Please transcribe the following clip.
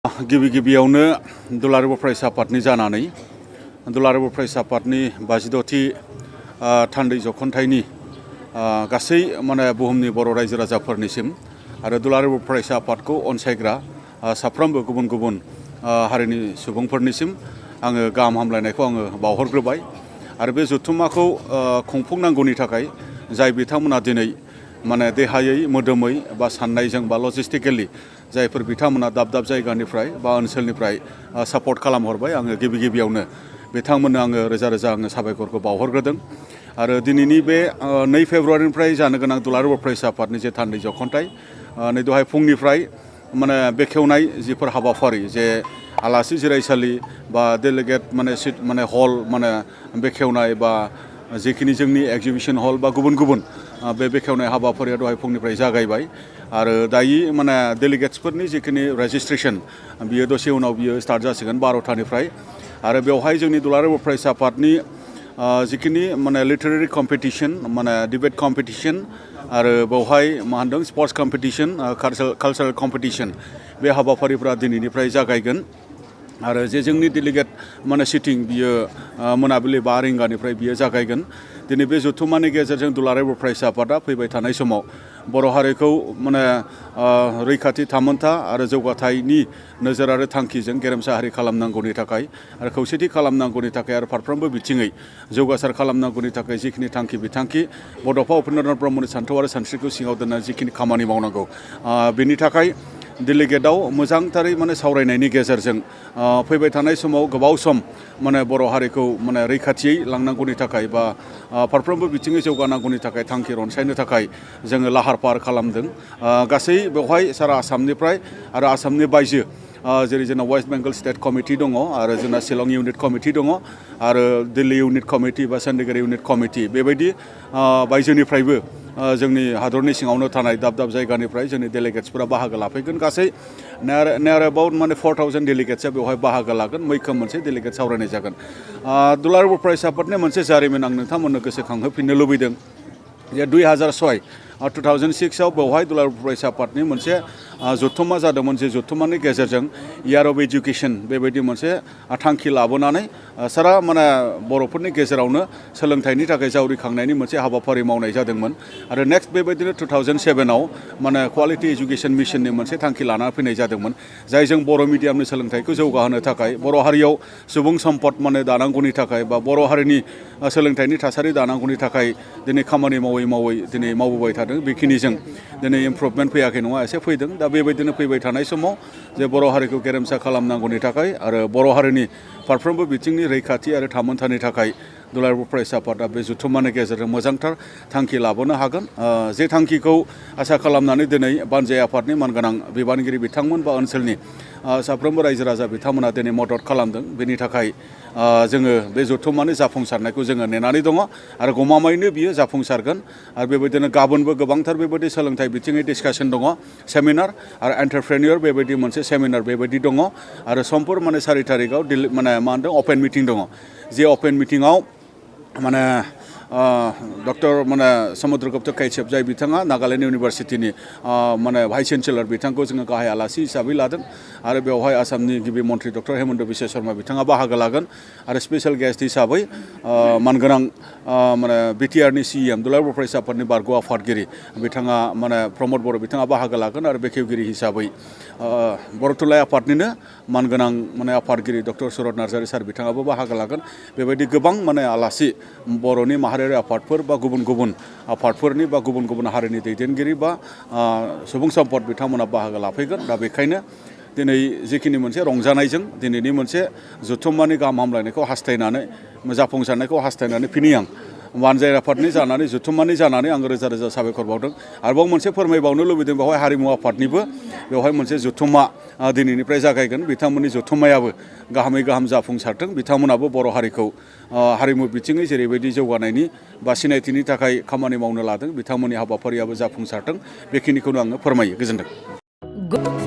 गिबियावनो दुलाराय फरायसा आफादनि जानानै दुलाराय फरायसा आफादनि 56थि थान्दै ज'खनथाइनि गासै बुहुमनि बर' रायजो राजाफोरनिसिम आरो दुलाराय फरायसा आफादखौ अनसायग्रा साफ्रोमबो गुबुन गुबुन हारिनि सुबुंफोरनिसिम आङो गाहाम हामलायनायखौ आङो बावहरग्रोबाय आरो बे जथुम्माखौ खुंफुंनांगौनि थाखाय जाय बिथांमोना दिनै देहायै मोदोमै बा साननायजों बा लजिस्टिकेलि जायफोर बिथांमोना दाब दाब जायगानिफ्राय बा ओनसोलनिफ्राय सापर्ट खालामहरबाय आङो गिबियावनो बिथांमोननो आङो रोजा रोजा आङो साबायखरखौ बावहरग्रोदों आरो दिनैनि बे 2 फेब्रुवारिनिफ्राय जानो गोनां दुलाराय फरायसा आफादनि जे थान्दै ज'खनथाइ नै दहाय फुंनिफ्राय बेखेवनाय जिफोर हाबाफारि जे आलासि जिरायसालि बा डेलिगेट सिट हल बेखेवनाय बा जेखिनि जोंनि एक्जिबिशन हल बा गुबुन गुबुन बे बेखेवनाय हाबाफारिया दहाय फुंनिफ्राय जागायबाय आरो दायो डेलिगेट्सफोरनि जिखिनि रेजिस्ट्रेशन बियो दसे उनाव बियो स्टार्ट जासिगोन 12टानिफ्राय आरो बेवहाय जोंनि दुलाराय फरायसा आफादनि जिखिनि लिटारेरि कम्पिटिशन डिबेट कम्पिटिशन आरो बेवहाय स्पर्ट्स कम्पिटिशन कालचारेल कम्पिटिशन बे हाबाफारिफ्रा दिनैनिफ्राय जागायगोन आरो जे जोंनि डेलिगेट सिटिं बियो मोनाबिलि 5 रिंगानिफ्राय बियो जागायगोन दिनै बे जथुम्मानि गेजेरजों दुलाराय फरायसा आफादा फैबाय थानाय समाव बर' हारिखौ रैखाथि थामोनथा आरो जौगाथायनि नोजोर आरो थांखिजों गेरेमसा हारि खालामनांगौनि थाखाय आरो खौसेथि खालामनांगौनि थाखाय आरो फारफ्रोमबो बिथिङै जौगासार खालामनांगौनि थाखाय जिखिनि थांखि बिथांखि बड'फा उपेन्द्रनाथ ब्रह्मनि सान्थौ आरो सानस्रिखौ सिङाव दोननानै जिखिनि खामानि मावनांगौ बेनि थाखाय डेलिगेटआव मोजांथारै सावरायनायनि गेजेरजों फैबाय थानाय समाव गोबाव सम बर' हारिखौ रैखाथियै लांनांगौनि थाखाय बा फारफ्रोमबो बिथिङै जौगानांगौनि थाखाय थांखि रनसायनो थाखाय जोङो लाहार फाहार खालामदों गासै बेवहाय सारा आसामनिफ्राय आरो आसामनि बायजो जेरै जोंना वेस्ट बेंगल स्टेट कमिटि दङ आरो जोंना शिलं इउनिट कमिटि दङ आरो दिल्ली इउनिट कमिटि बा चन्डीगढ़ इउनिट कमिटि बेबायदि बायजोनिफ्रायबो जोंनि हादरनि सिङावनो थानाय दाब दाब जायगानिफ्राय जोंनि डेलिगेट्सफोरा बाहागो लाफैगोन गासै नियार एबाउट 4000 डेलिगेट्सआ बेवहाय बाहागो लागोन मैखोम मोनसे डेलिगेट सावरायनाय जागोन दुलाराय फरायसा आफादनि मोनसे जारिमिन आं नोंथांमोननो गोसोखांहोफिननो लुबैदों जे 2006 2006आव बेवहाय दुलाराय फरायसा आफादनि मोनसे जथुम्मा जादोंमोन जे जथुम्मानि गेजेरजों इयार अफ एजुकेशन बेबायदि मोनसे थांखि लाबोनानै सारा बर'फोरनि गेजेरावनो सोलोंथाइनि थाखाय जावरिखांनायनि मोनसे हाबाफारि मावनाय जादोंमोन आरो नेक्स्ट बेबायदिनो 2007आव क्वालिटी एजुकेशन मिशननि मोनसे थांखि लाना फैनाय जादोंमोन जायजों बर' मिडियामनि सोलोंथाइखौ जौगाहोनो थाखाय बर' हारियाव सुबुं सम्पद दानांगौनि थाखाय बा बर' हारिनि सोलोंथाइनि थासारि दानांगौनि थाखाय दिनै खामानि मावै दिनै मावबोबाय थादों बेखिनिजों दिनै इमप्रुभमेन्ट फैयाखै नङा एसे फैदों दा बेबायदिनो फैबाय थानाय समाव जे बर' हारिखौ गेरेमसा खालामनांगौनि थाखाय आरो बर' हारिनि फारफ्रोमबो बिथिंनि रैखाथि आरो थामोनथानि थाखाय दुलाराय फरायसा आफादा बे जथुम्मानि गेजेरजों मोजांथार थांखि लाबोनो हागोन जे थांखिखौ आसा खालामनानै दिनै बानजाय आफादनि मानगोनां बिबानगिरि बिथांमोन बा ओनसोलनि साफ्रोमबो रायजो राजा बिथांमोना दिनै मदद खालामदों बेनि थाखाय जोङो बे जथुम्मानि जाफुंसारनायखौ जोङो नेनानै दङ आरो गमामायैनो बियो जाफुंसारगोन आरो बेबायदिनो गाबोनबो गोबांथार बेबायदि सोलोंथाइ बिथिङै डिसकासन दङ सेमिनार आरो एन्टारप्रेनियर बेबायदि मोनसे सेमिनार बेबायदि दङ आरो समफोर 4 तारिखआव अपेन मिटिं दङ जे अपेन मिटिङाव डक्टर समुद्रगुप्त कैचेप जाय बिथाङा नागालेण्ड इउनिभार्सिटिनि भाइस चेन्सेलर बिथांखौ जोङो गाहाय आलासि हिसाबै लादों आरो बेवहाय आसामनि गिबि मन्थ्रि डक्टर हेमन्त बिश्व शर्मा बिथाङा बाहागो लागोन आरो स्पेशल गेस्ट हिसाबै मानगोनां बिटिआरनि CEM दुलाराय फरायसा आफादनि बारग' आफादगिरि बिथाङा प्रमद बर' बिथाङा बाहागो लागोन आरो बेखेवगिरि हिसाबै बर' थुनलाइ आफादनिनो मानगोनां आफादगिरि डक्टर सुरत नार्जारि सार बिथाङाबो बाहागो लागोन बेबायदि गोबां आलासि बर'नि माहारियारि आफादफोर बा गुबुन गुबुन आफादफोरनि बा गुबुन गुबुन हारिनि दैदेनगिरि बा सुबुं सम्पद बिथांमोना बाहागो लाफैगोन दा बेखायनो दिनै जिखिनि मोनसे रंजानायजों दिनैनि मोनसे जथुम्मानि गाहाम हामलायनायखौ हास्थायनानै जाफुंसारनायखौ हास्थायनानै फिनि आं बानजाय आफादनि जानानै जथुम्मानि जानानै आं रोजा रोजा साबायखर बावदों आरोबाव मोनसे फोरमायबावनो लुबैदों बेवहाय हारिमु आफादनिबो बेवहाय मोनसे जथुम्मा दिनैनिफ्राय जागायगोन बिथांमोननि जथुम्मायाबो गाहामै गाहाम जाफुंसारथों बिथांमोनाबो बर' हारिखौ हारिमु बिथिङै जेरैबायदि जौगानायनि बा सिनायथिनि थाखाय खामानि मावनो लादों बिथांमोननि हाबाफारियाबो जाफुंसारथों बेखिनिखौनो आङो फोरमायो गोजोन्थों।